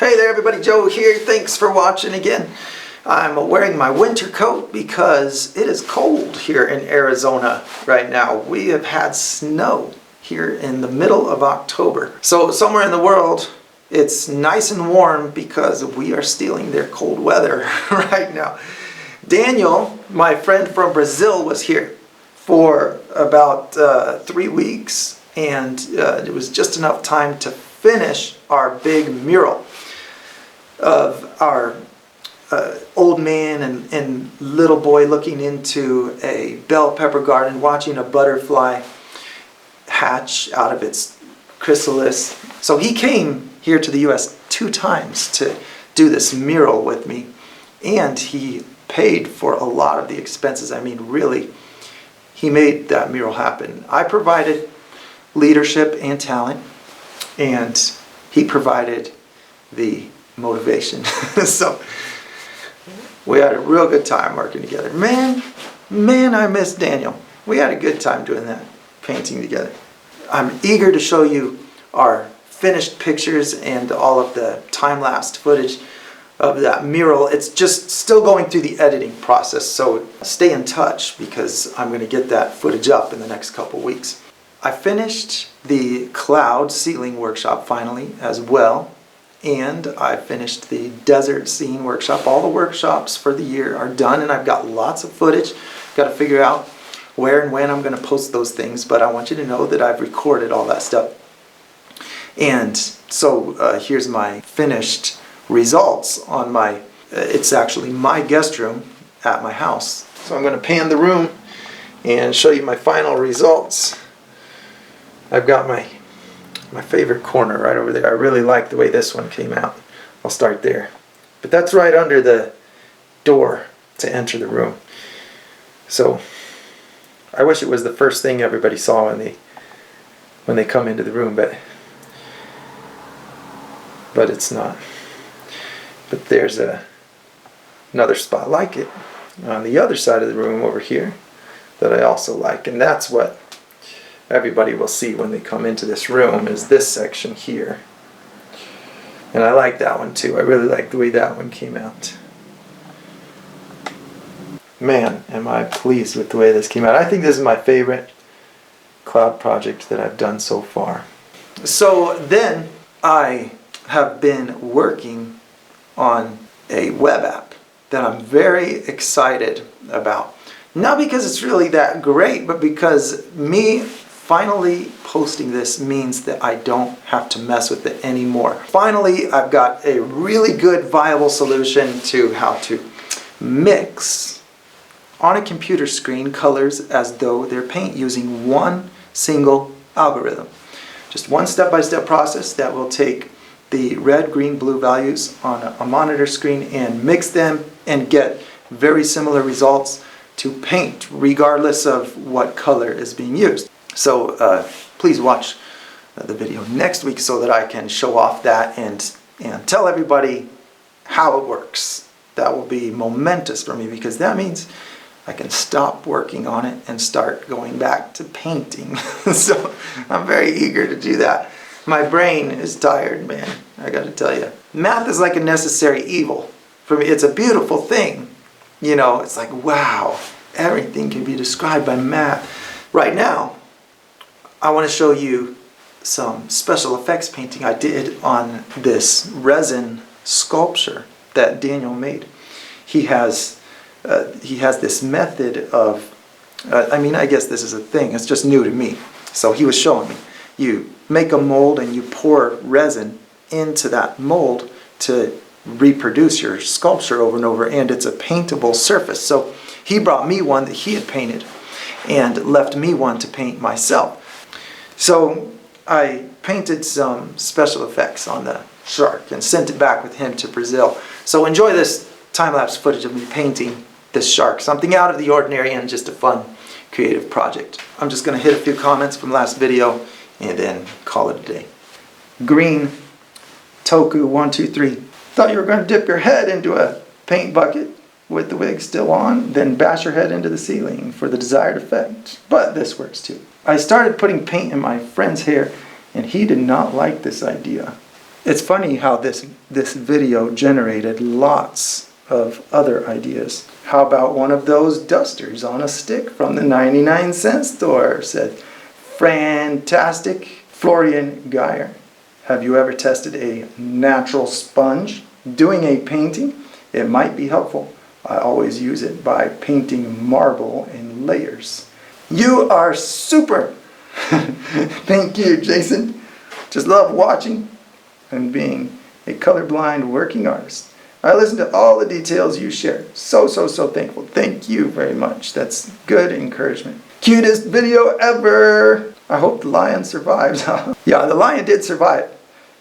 Hey there everybody, Joe here. Thanks for watching again. I'm wearing my winter coat because it is cold here in Arizona right now. We have had snow here in the middle of October. So somewhere in the world it's nice and warm because we are stealing their cold weather right now. Daniel, my friend from Brazil, was here for about 3 weeks, and it was just enough time to finish our big mural of our old man and little boy looking into a bell pepper garden, watching a butterfly hatch out of its chrysalis. So he came here to the US 2 times to do this mural with me, and he paid for a lot of the expenses. I mean, really, he made that mural happen. I provided leadership and talent, and he provided the motivation. So we had a real good time working together. Man, I miss Daniel. We had a good time doing that, painting together. I'm eager to show you our finished pictures and all of the time-lapsed footage of that mural. It's just still going through the editing process, so stay in touch because I'm going to get that footage up in the next couple weeks. I finished the cloud ceiling workshop finally as well, and I finished the desert scene workshop. All the workshops for the year are done, and I've got lots of footage. Got to figure out where and when I'm going to post those things, but I want you to know that I've recorded all that stuff. And so here's my finished results on my, it's actually my guest room at my house. So I'm going to pan the room and show you my final results. I've got my favorite corner right over there. I really like the way this one came out. I'll start there. But that's right under the door to enter the room. So I wish it was the first thing everybody saw when they come into the room, but it's not. But there's another spot like it on the other side of the room over here that I also like, and that's what everybody will see when they come into this room, is this section here. And I like that one too. I really like the way that one came out. Man, am I pleased with the way this came out. I think this is my favorite cloud project that I've done so far. So then I have been working on a web app that I'm very excited about. Not because it's really that great, but because me finally posting this means that I don't have to mess with it anymore. Finally, I've got a really good viable solution to how to mix on a computer screen colors as though they're paint using one single algorithm. Just one step-by-step process that will take the red, green, blue values on a monitor screen and mix them and get very similar results to paint regardless of what color is being used. So please watch the video next week so that I can show off that and tell everybody how it works. That will be momentous for me because that means I can stop working on it and start going back to painting. So I'm very eager to do that. My brain is tired, man. I got to tell you. Math is like a necessary evil. For me, it's a beautiful thing. You know, it's like, wow, everything can be described by math. Right now, I want to show you some special effects painting I did on this resin sculpture that Daniel made. He has this method of, I guess this is a thing, it's just new to me. So he was showing me, you make a mold and you pour resin into that mold to reproduce your sculpture over and over, and it's a paintable surface. So he brought me one that he had painted and left me one to paint myself. So I painted some special effects on the shark and sent it back with him to Brazil. So enjoy this time-lapse footage of me painting this shark. Something out of the ordinary and just a fun, creative project. I'm just going to hit a few comments from last video and then call it a day. Green Toku 123. Thought you were going to dip your head into a paint bucket with the wig still on, then bash your head into the ceiling for the desired effect. But this works too. I started putting paint in my friend's hair and he did not like this idea. It's funny how this this video generated lots of other ideas. How about one of those dusters on a stick from the 99-cent store? Said Fantastic Florian Geyer. Have you ever tested a natural sponge doing a painting? It might be helpful. I always use it by painting marble in layers. You are super! Thank you, Jason. Just love watching and being a colorblind working artist. I listen to all the details you share. So thankful. Thank you very much. That's good encouragement. Cutest video ever! I hope the lion survives. Yeah, the lion did survive.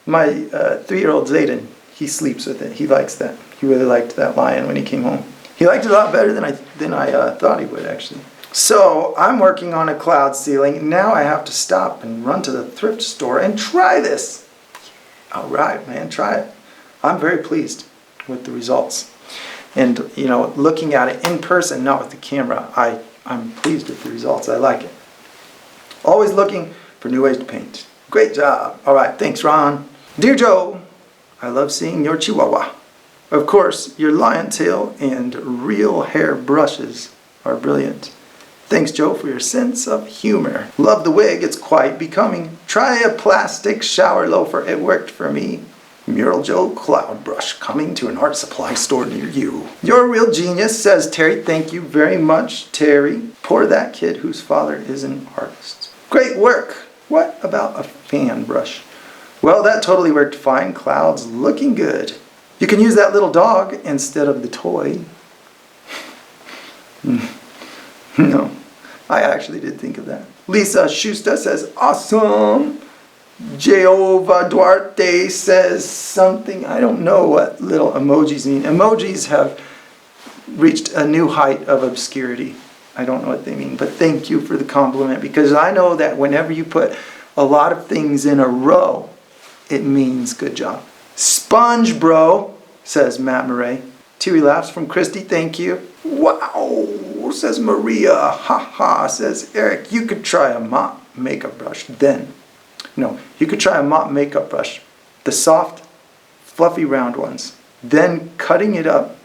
My 3-year-old Zayden, he sleeps with it. He likes that. He really liked that lion when he came home. He liked it a lot better than I thought he would, actually. So, I'm working on a cloud ceiling. Now I have to stop and run to the thrift store and try this. Alright, man, try it. I'm very pleased with the results. And, looking at it in person, not with the camera, I'm pleased with the results. I like it. Always looking for new ways to paint. Great job. Alright, thanks, Ron. Dear Joe, I love seeing your chihuahua. Of course, your lion tail and real hair brushes are brilliant. Thanks, Joe, for your sense of humor. Love the wig, it's quite becoming. Try a plastic shower loafer, it worked for me. Mural Joe Cloud Brush, coming to an art supply store near you. You're a real genius, says Terry. Thank you very much, Terry. Poor that kid whose father is an artist. Great work. What about a fan brush? Well, that totally worked fine. Clouds looking good. You can use that little dog instead of the toy. No, I actually did think of that. Lisa Schuster says, awesome. Jehovah Duarte says something. I don't know what little emojis mean. Emojis have reached a new height of obscurity. I don't know what they mean, but thank you for the compliment, because I know that whenever you put a lot of things in a row, it means good job. Sponge bro, says Matt Murray. 2 laughs from Christy, thank you. Wow, says Maria. Ha, says Eric. You could try a mop makeup brush then. No, you could try a mop makeup brush. The soft, fluffy round ones. Then cutting it up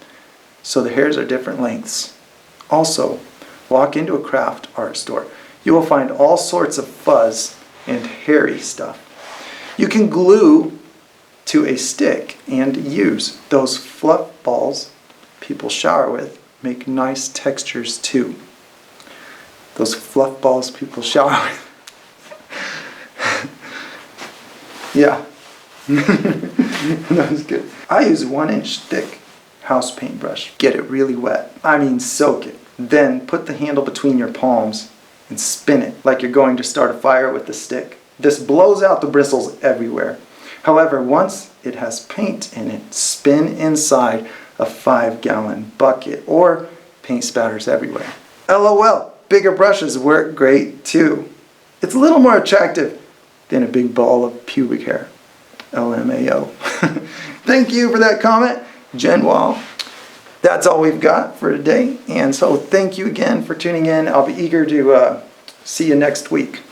so the hairs are different lengths. Also, walk into a craft art store. You will find all sorts of fuzz and hairy stuff. You can glue to a stick and use those fluff balls people shower with. Make nice textures too. Those fluff balls people shower with. Yeah. That was good. I use 1-inch thick house paintbrush. Get it really wet. I mean soak it. Then put the handle between your palms and spin it like you're going to start a fire with the stick. This blows out the bristles everywhere. However, once it has paint in it, spin inside a 5-gallon bucket or paint spatters everywhere. LOL, bigger brushes work great too. It's a little more attractive than a big ball of pubic hair. LMAO. Thank you for that comment, Jen Wall. That's all we've got for today. And so thank you again for tuning in. I'll be eager to see you next week.